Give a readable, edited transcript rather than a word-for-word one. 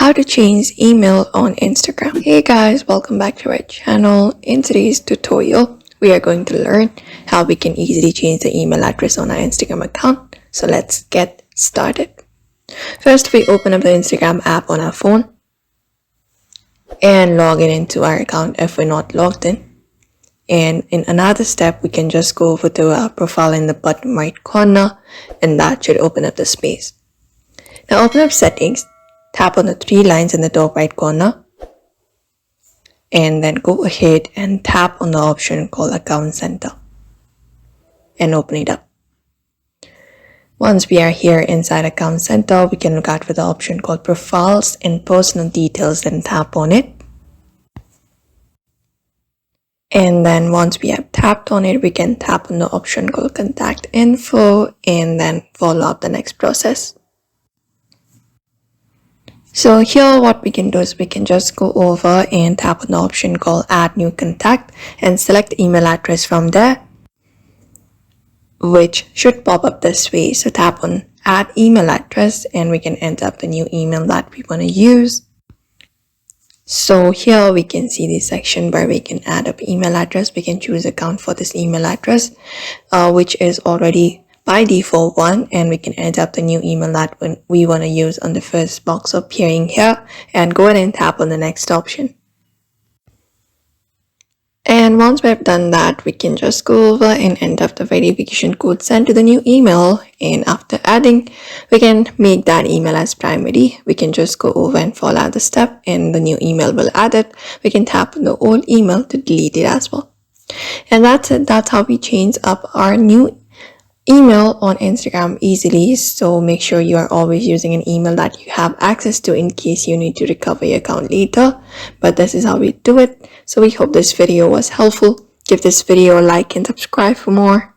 How to change email on Instagram. Hey guys, welcome back to our channel. In today's tutorial, we are going to learn how we can easily change the email address on our Instagram account. So let's get started. First, we open up the Instagram app on our phone and log in into our account if we're not logged in. And in another step, we can just go over to our profile in the bottom right corner, and that should open up the space. Now open up settings, tap on the three lines in the top right corner, and then go ahead and tap on the option called Account Center and open it up. Once we are here inside Account Center, we can look out for the option called Profiles and Personal Details and tap on it. And then once we have tapped on it, we can tap on the option called Contact Info and then follow up the next process. So here what we can do is we can just go over and tap on the option called Add New Contact and select email address from there, which should pop up this way. So tap on Add Email Address and we can enter up the new email that we want to use. So here we can see this section where we can add up email address. We can choose account for this email address, which is already by default one, and we can enter up the new email that we want to use on the first box appearing here and go ahead and tap on the next option. And once we've done that, we can just go over and enter up the verification code sent to the new email, and after adding, we can make that email as primary. We can just go over and follow the step and the new email will add it. We can tap on the old email to delete it as well. And that's it. That's how we change up our new email on Instagram easily. So make sure you are always using an email that you have access to in case you need to recover your account later. But this is how we do it. So we hope this video was helpful. Give this video a like and subscribe for more.